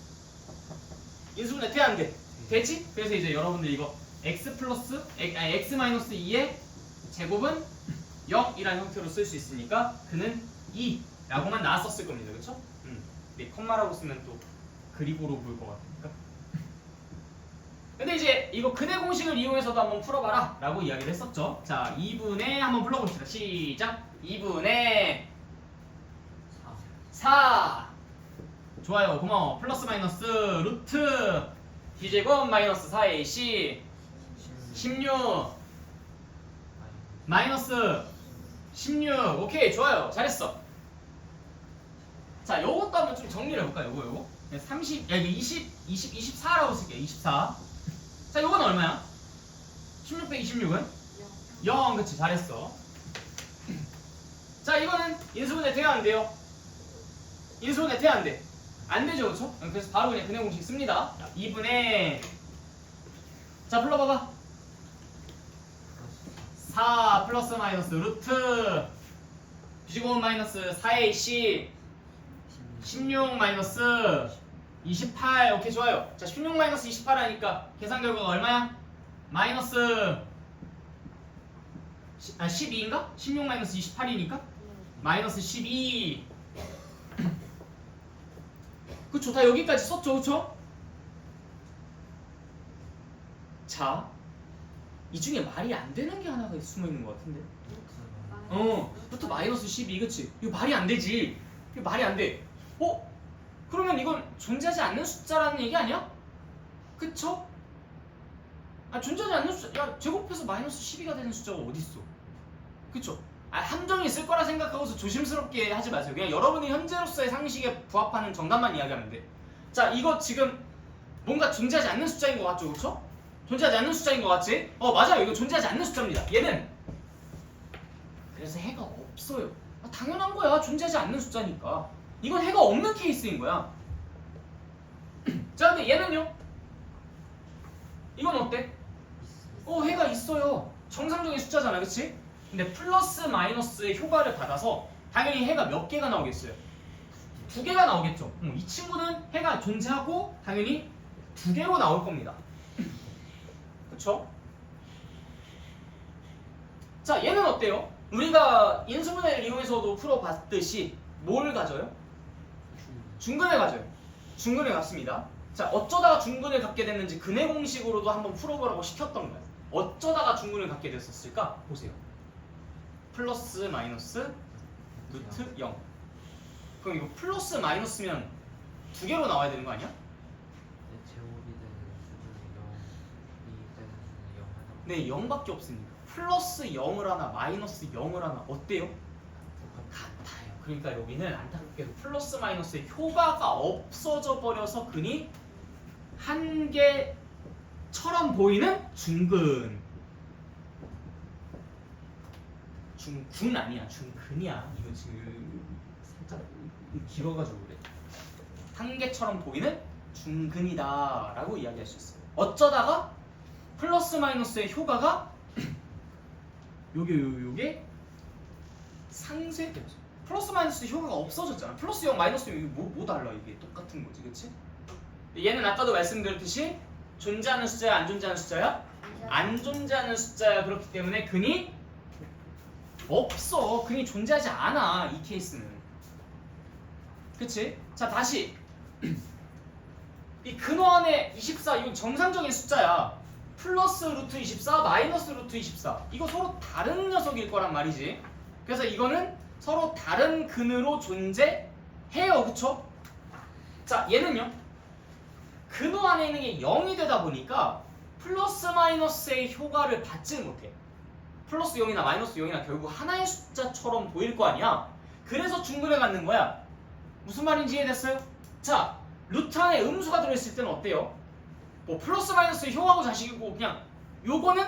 인수분해 돼 안 돼? 되지? 그래서 이제 여러분들 이거 x 플러스 x 마이너스 2의 제곱은 0이라는 형태로 쓸 수 있으니까 그는 2라고만 나왔었을 겁니다. 그렇죠? 근데 컴마라고 쓰면 또 그리고로 보일 것 같으니까. 근데 이제 이거 근해 공식을 이용해서도 한번 풀어봐라 라고 이야기를 했었죠. 자, 2분의 한번 불러봅시다. 시작. 2분의 4 좋아요. 고마워. 플러스 마이너스 루트 b제곱 마이너스 4ac 16 마이너스 16 오케이 좋아요. 잘했어. 자, 요것도 한번 좀 정리를 해볼까요? 요거 30, 야, 이거 24라고 쓸게요. 24. 자, 요건 얼마야? 16 빼기 26은? 0. 그치, 잘했어. 자, 이거는 인수분해 돼요 안 돼요? 인수분해 돼요 안 돼? 안 되죠, 그쵸? 그래서 바로 그냥 근해 공식 씁니다. 2분의 자, 불러봐봐. 4 플러스 마이너스 루트 b제곱 마이너스 4ac 16 마이너스 28 오케이 좋아요. 자, 16 마이너스 28 하니까 계산 결과가 얼마야? 마이너스 12인가? 16 마이너스 28이니까 마이너스 12 그쵸? 다 여기까지 썼죠, 그쵸? 자, 이 중에 말이 안 되는 게 하나가 숨어 있는 것 같은데. 루트 마이너스 12 그치? 이거 말이 안 되지. 이거 말이 안 돼. 그러면 이건 존재하지 않는 숫자라는 얘기 아니야? 그쵸? 존재하지 않는 숫자. 야, 제곱해서 마이너스 12가 되는 숫자가 어딨어? 그쵸? 함정이 있을 거라 생각하고서 조심스럽게 하지 마세요. 그냥 여러분이 현재로서의 상식에 부합하는 정답만 이야기하면 돼. 자, 이거 지금 뭔가 존재하지 않는 숫자인 것 같죠? 그쵸? 존재하지 않는 숫자인 것 같지? 맞아요. 이거 존재하지 않는 숫자입니다. 얘는 그래서 해가 없어요. 당연한 거야. 존재하지 않는 숫자니까. 이건 해가 없는 케이스인 거야. 자, 근데 얘는요? 이건 어때? 해가 있어요. 정상적인 숫자잖아, 그치? 근데 플러스 마이너스의 효과를 받아서 당연히 해가 몇 개가 나오겠어요? 2개가 나오겠죠. 이 친구는 해가 존재하고 당연히 2개로 나올 겁니다. 그쵸? 자, 얘는 어때요? 우리가 인수분해를 이용해서도 풀어봤듯이 뭘 가져요? 중근을 가져요. 중근을 갖습니다. 자, 어쩌다가 중근을 갖게 됐는지 근해 공식으로도 한번 풀어보라고 시켰던 거예요. 어쩌다가 중근을 갖게 됐었을까? 보세요. 플러스 마이너스 루트 0. 그럼 이거 플러스 마이너스면 2개로 나와야 되는 거 아니야? 제곱이 되는 수준이 0이 되는 수준이 0 하나 네, 0밖에 없습니다. 플러스 0을 하나 마이너스 0을 하나 어때요? 같아요. 그러니까 여기는 안타깝게도 플러스 마이너스의 효과가 없어져 버려서 근이 한 개 중근처럼 보이는 중근. 중군 아니야, 중근이야. 이거 지금 살짝 길어가지고 그래. 한계처럼 보이는 중근이다라고 이야기할 수 있어요. 어쩌다가 플러스 마이너스의 효과가 요게 상쇄되죠. 플러스 마이너스 효과가 없어졌잖아. 플러스 0 마이너스 0 이게 뭐 달라? 이게 똑같은 거지, 그치? 얘는 아까도 말씀드렸듯이 존재하는 숫자야, 안 존재하는 숫자야? 안 존재하는 숫자야. 그렇기 때문에 근이 없어. 근이 존재하지 않아, 이 케이스는. 그치? 자, 다시 이 근호 안에 24 이건 정상적인 숫자야. 플러스 루트 24 마이너스 루트 24 이거 서로 다른 녀석일 거란 말이지. 그래서 이거는 서로 다른 근으로 존재해요. 그쵸? 자, 얘는요 근호 안에 있는 게 0이 되다 보니까 플러스 마이너스의 효과를 받지는 못해. 플러스 0이나 마이너스 0이나 결국 하나의 숫자처럼 보일 거 아니야. 그래서 중근을 갖는 거야. 무슨 말인지 이해됐어요? 자, 루트 안에 음수가 들어있을 때는 어때요? 뭐 플러스 마이너스의 효하고 자식이고 그냥 요거는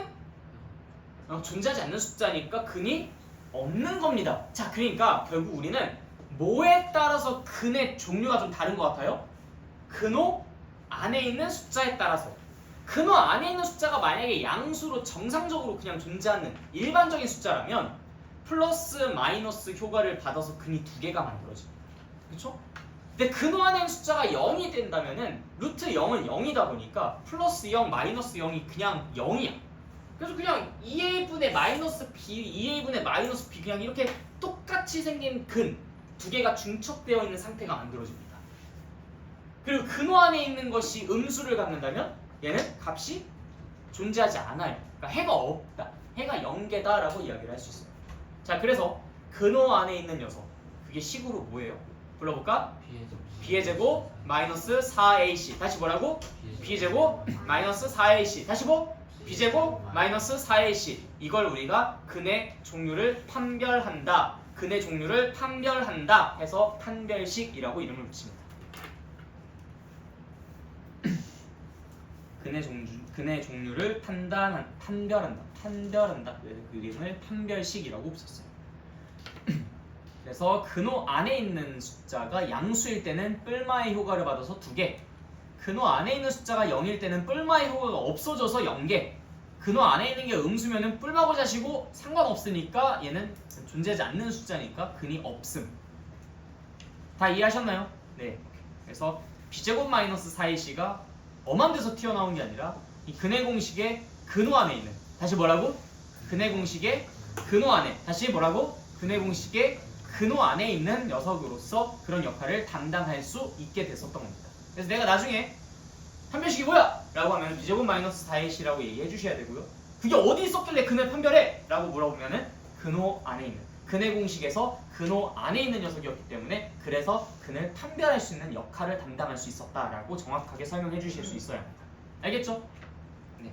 존재하지 않는 숫자니까 근이 없는 겁니다. 자, 그러니까 결국 우리는 뭐에 따라서 근의 종류가 좀 다른 것 같아요? 근호 안에 있는 숫자에 따라서. 근호 안에 있는 숫자가 만약에 양수로 정상적으로 그냥 존재하는 일반적인 숫자라면 플러스 마이너스 효과를 받아서 근이 두 개가 만들어집니다. 그쵸? 근데 근호 안에 있는 숫자가 0이 된다면은 루트 0은 0이다 보니까 플러스 0, 마이너스 0이 그냥 0이야. 그래서 그냥 2a분의 마이너스 b, 2a분의 마이너스 b 그냥 이렇게 똑같이 생긴 근 두 개가 중첩되어 있는 상태가 만들어집니다. 그리고 근호 안에 있는 것이 음수를 갖는다면 얘는 값이 존재하지 않아요. 그러니까 해가 없다. 해가 0개다라고 이야기를 할 수 있어요. 자, 그래서 근호 안에 있는 녀석 그게 식으로 뭐예요? 불러볼까? b의 제곱 마이너스 4ac 다시 뭐라고? b의 제곱 마이너스 4ac 다시 뭐? b제곱 마이너스 4ac 이걸 우리가 근의 종류를 판별한다. 근의 종류를 판별한다 해서 판별식이라고 이름을 붙입니다. 근의 종류를 판별한다. 그 이름을 판별식이라고 붙였어요. 그래서 근호 안에 있는 숫자가 양수일 때는 뿔마의 효과를 받아서 2개, 근호 안에 있는 숫자가 0일 때는 뿔마의 효과가 없어져서 0개, 근호 안에 있는 게 음수면은 뿔마고 자시고 상관없으니까 얘는 존재하지 않는 숫자니까 근이 없음. 다 이해하셨나요? 네. 그래서 b제곱 마이너스 4ac가 엄한 데서 튀어나온 게 아니라 이 근의 공식의 근호 안에 있는, 다시 뭐라고? 근의 공식의 근호 안에, 다시 뭐라고? 근의 공식의 근호 안에 있는 녀석으로서 그런 역할을 담당할 수 있게 됐었던 겁니다. 그래서 내가 나중에 판별식이 뭐야? 라고 하면 b제곱 마이너스 4ac라고 얘기해 주셔야 되고요. 그게 어디 있었길래 근을 판별해? 라고 물어보면은 근호 안에 있는, 근의 공식에서 근호 안에 있는 녀석이었기 때문에 그래서 근을 판별할 수 있는 역할을 담당할 수 있었다라고 정확하게 설명해 주실 수 있어야 합니다. 알겠죠? 네.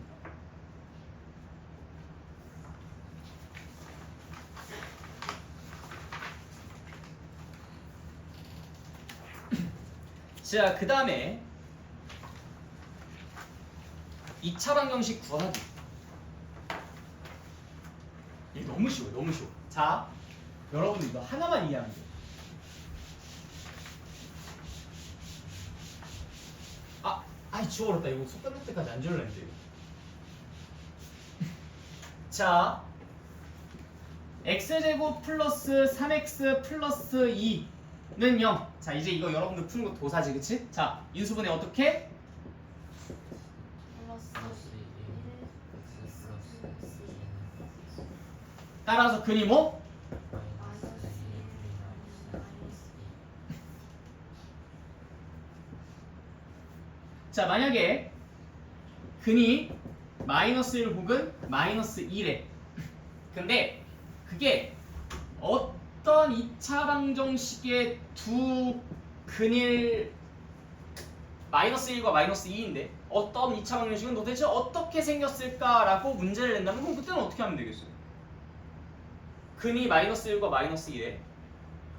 자, 그 다음에 2차 방정식 구하기. 이게 너무 쉬워요. 너무 쉬워. 자, 여러분들 이거 하나만 이해하면 돼요. 아이 지워버렸다. 이거 속 끝날 때까지 안 지울라 했는데. 자, x제곱 플러스 3x 플러스 2는 0. 자, 이제 이거 여러분들 푸는 거 도사지, 그치? 자, 인수분해 어떻게? 따라서 근이 뭐? 자, 만약에 근이 마이너스 1 혹은 마이너스 1에 근데 그게 어떤 2차 방정식의 두 근일 마이너스 1과 마이너스 2인데 어떤 2차 방정식은 도대체 어떻게 생겼을까라고 문제를 낸다면 그럼 그때는 어떻게 하면 되겠어요? 근이 마이너스 1과 마이너스 1에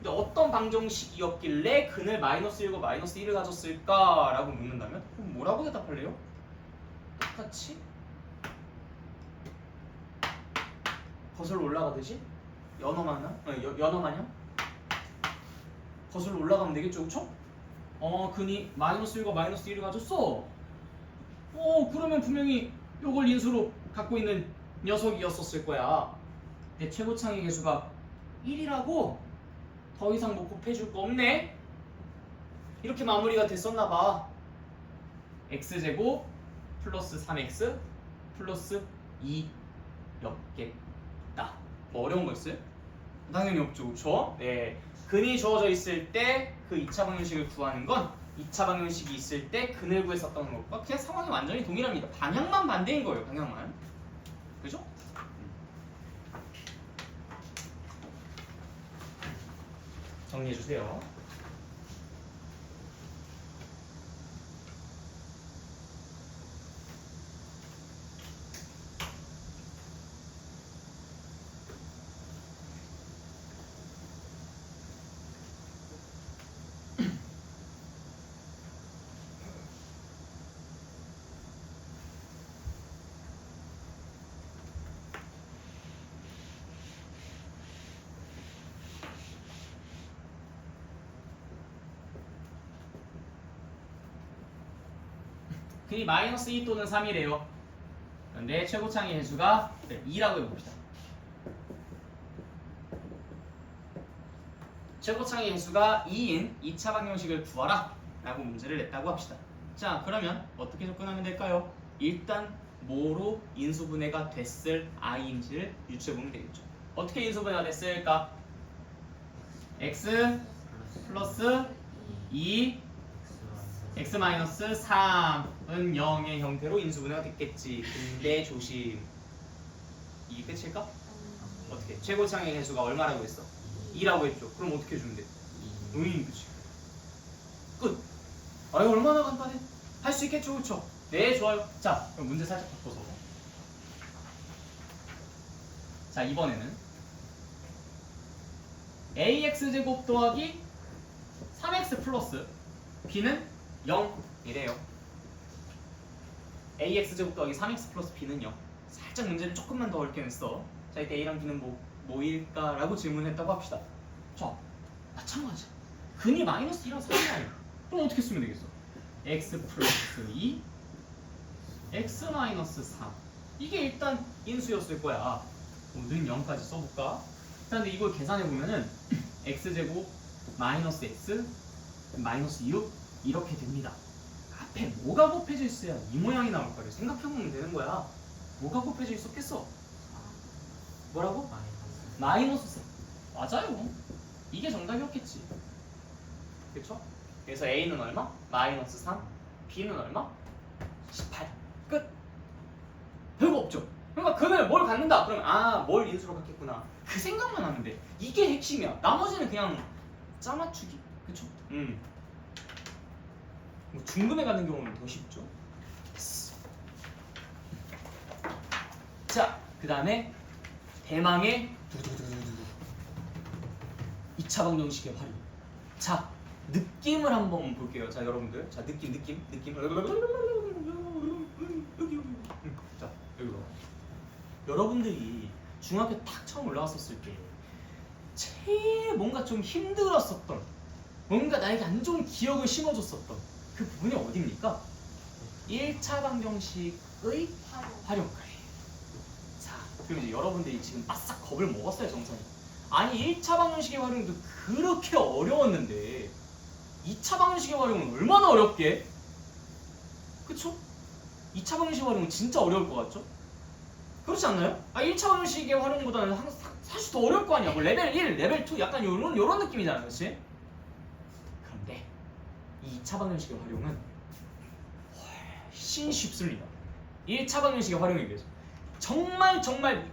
근데 어떤 방정식이었길래 근을 마이너스 1과 마이너스 1을 가졌을까라고 묻는다면 그럼 뭐라고 대답할래요? 똑같이 거슬러 올라가듯이 연어마냥 거슬러 올라가면 되겠죠, 그쵸? 근이 마이너스 1과 마이너스 1을 가졌어. 그러면 분명히 요걸 인수로 갖고 있는 녀석이었었을 거야. 내 최고창의 개수가 1이라고? 더 이상 뭐 곱해줄 거 없네? 이렇게 마무리가 됐었나봐. x제곱 플러스 3x 플러스 2였겠다. 뭐 어려운 거 있어요? 당연히 없죠, 그쵸? 네. 근이 주어져 있을 때 그 2차 방정식을 구하는 건 2차 방정식이 있을 때 근을 구했었던 것과 그냥 상황이 완전히 동일합니다. 방향만 반대인 거예요, 방향만. 그죠? 정리해주세요. 근이 마이너스 2 또는 3이래요. 그런데 최고창의 해수가 2라고 해봅시다. 최고창의 해수가 2인 2차 방정식을 구하라 라고 문제를 냈다고 합시다. 자, 그러면 어떻게 접근하면 될까요? 일단 뭐로 인수분해가 됐을 i인지를 유추해보면 되겠죠. 어떻게 인수분해가 됐을까? x 플러스 2 x 마이너스 3은 0의 형태로 인수분해가 됐겠지. 근데 조심. 이게 끝일까? 어떻게? 최고창의 개수가 얼마라고 했어? 2라고 했죠. 그럼 어떻게 해주면 돼? 그치. 끝. 이거 얼마나 간단해? 할 수 있겠죠, 그쵸? 네, 좋아요. 자, 그럼 문제 살짝 바꿔서. 자, 이번에는 ax제곱 더하기 3x 플러스 b는 0이래요. ax제곱 더하기 3x 플러스 b는 0. 살짝 문제를 조금만 더 어렵게 냈어. 자, 이때 a랑 b는 뭐일까? 라고 질문했다고 합시다. 자, 마찬가지. 근이 마이너스 2랑 3이야. 그럼 어떻게 쓰면 되겠어? x 플러스 2 x 마이너스 3. 이게 일단 인수였을 거야. 는 0까지 써볼까? 근데 이걸 계산해보면은 x제곱 마이너스 x 마이너스 6 이렇게 됩니다. 앞에 뭐가 곱해져 있어야 이 모양이 나올 거를 생각해보면 되는 거야. 뭐가 곱해져 있었겠어? 뭐라고? 마이너스 3. 맞아요. 이게 정답이었겠지. 그쵸? 그래서 A는 얼마? 마이너스 3. B는 얼마? 18. 끝. 별거 없죠. 그러니까 근을 뭘 갖는다. 그러면 뭘 인수로 갖겠구나. 그 생각만 하면 돼. 이게 핵심이야. 나머지는 그냥 짜맞추기. 그쵸? 뭐 중근에 가는 경우는 더 쉽죠. 자, 그 다음에 대망의 2차 방정식의 활용. 자, 느낌을 한번 볼게요. 자, 여러분들. 자, 느낌. 자, 여기 봐. 여러분들이 중학교 딱 처음 올라왔었을 때 제일 뭔가 좀 힘들었었던, 뭔가 나에게 안 좋은 기억을 심어줬었던 그 부분이 어디입니까? 1차 방정식의 활용. 자, 그럼 이제 여러분들이 지금 바싹 겁을 먹었어요, 정선이. 아니 1차 방정식의 활용도 그렇게 어려웠는데 2차 방정식의 활용은 얼마나 어렵게? 그쵸? 2차 방정식의 활용은 진짜 어려울 것 같죠? 그렇지 않나요? 1차 방정식의 활용보다는 사실 더 어려울 거 아니야. 뭐 레벨 1, 레벨 2 약간 요런 느낌이잖아, 그렇지? 그런데 이 2차 방정식의 활용은 훨씬 쉽습니다. 1차 방정식의 활용에 비해서 정말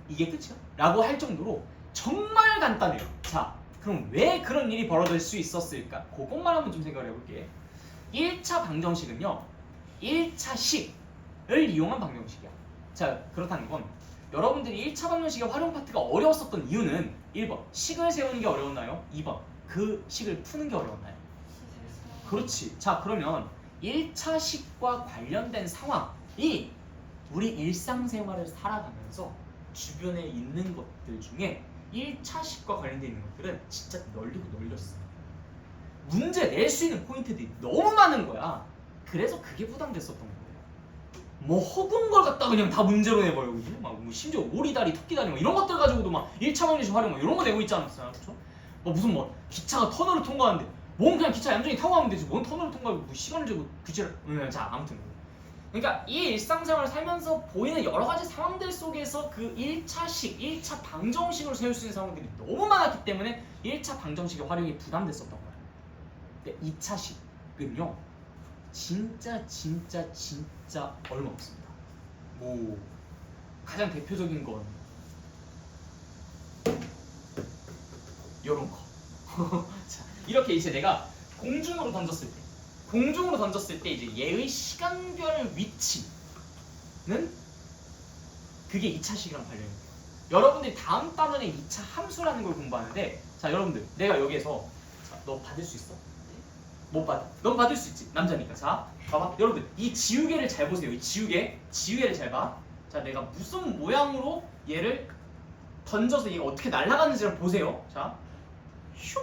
이게 끝이야? 라고 할 정도로 정말 간단해요. 자, 그럼 왜 그런 일이 벌어질 수 있었을까? 그것만 한번 좀 생각을 해볼게. 1차 방정식은요 1차 식을 이용한 방정식이야. 자, 그렇다는 건 여러분들이 1차 방정식의 활용 파트가 어려웠었던 이유는 1번 식을 세우는 게 어려웠나요? 2번 그 식을 푸는 게 어려웠나요? 그렇지. 자, 그러면 1차 식과 관련된 상황, 이 우리 일상생활을 살아가면서 주변에 있는 것들 중에 1차식과 관련된 있는 것들은 진짜 널리고 널렸어. 문제 낼 수 있는 포인트들이 너무 많은 거야. 그래서 그게 부담됐었던 거예요. 뭐 허군 걸 갖다 그냥 다 문제로 내버려. 막뭐 심지어 오리다리, 토끼다리 뭐 이런 것들 가지고도 막 1차 방정식 활용 뭐 이런 거 내고 있지 않았어요? 그렇죠? 뭐 무슨 뭐 기차가 터널을 통과하는데 뭔 그냥 기차 얌전히 타고 가면 되지. 뭔 터널을 통과하고 뭐 시간을 재고 규제를. 자 아무튼 그러니까 이 일상생활을 살면서 보이는 여러 가지 상황들 속에서 그 1차식, 1차 방정식으로 세울 수 있는 상황들이 너무 많았기 때문에 1차 방정식의 활용이 부담됐었던 거예요. 근데 2차식은요 진짜 얼마 없습니다. 뭐 가장 대표적인 건 요런 거. 자, 이렇게 이제 내가 공중으로 던졌을 때 이제 얘의 시간별 위치는 그게 2차식이랑 관련이 돼요. 여러분들이 다음 단원에 2차 함수라는 걸 공부하는데 자 여러분들 내가 여기에서 자, 너 받을 수 있어? 못 받아. 넌 받을 수 있지. 남자니까. 자 봐봐 여러분들 이 지우개를 잘 보세요. 이 지우개를 잘 봐. 자 내가 무슨 모양으로 얘를 던져서 얘가 어떻게 날아가는지를 보세요. 자 슉.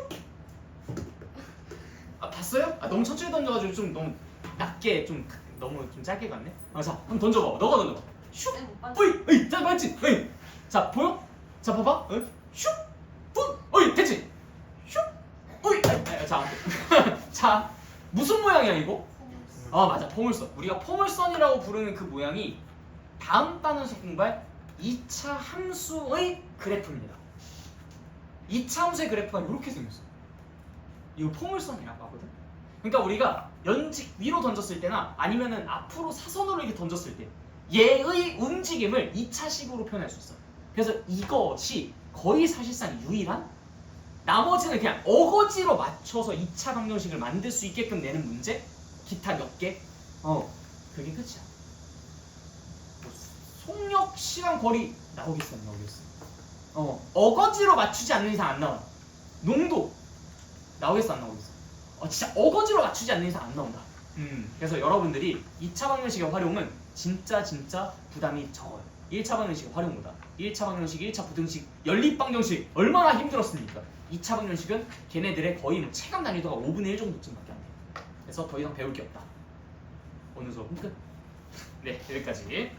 아 봤어요? 아 너무 천천히 던져가지고 좀 너무 낮게 좀 너무 좀 짧게 갔네. 자 한번 던져봐. 너가 던져봐. 슉. 네, 못 봤어. 어이, 어이, 자 맞지? 어이, 자 보여? 자 봐봐. 어이, 슉. 뿜. 어이, 됐지? 슉. 어이, 자, 자 무슨 모양이야 이거? 아 맞아, 포물선. 우리가 포물선이라고 부르는 그 모양이 다음 단원에서 공부할 2차 함수의 그래프입니다. 2차 함수의 그래프가 이렇게 생겼어. 이거 포물선이라고 하거든. 그러니까 우리가 연직 위로 던졌을 때나 아니면은 앞으로 사선으로 이렇게 던졌을 때 얘의 움직임을 2차식으로 표현할 수 있어. 그래서 이것이 거의 사실상 유일한 나머지는 그냥 어거지로 맞춰서 2차 방정식을 만들 수 있게끔 내는 문제? 기타 몇 개? 그게 끝이야. 뭐 속력, 시간, 거리 나오겠어 안 나오겠어? 어거지로 맞추지 않는 이상 안 나와. 농도 나오겠어 안 나오겠어? 진짜 어거지로 맞추지 않는 이상 안 나온다. 그래서 여러분들이 2차 방정식의 활용은 진짜 부담이 적어요. 1차 방정식의 활용보다. 1차 방정식, 1차 부등식, 연립 방정식 얼마나 힘들었습니까? 2차 방정식은 걔네들의 거의 뭐 체감 난이도가 5분의 1 정도쯤밖에 안 돼요. 그래서 더 이상 배울 게 없다. 오늘 수업은 끝. 네, 여기까지.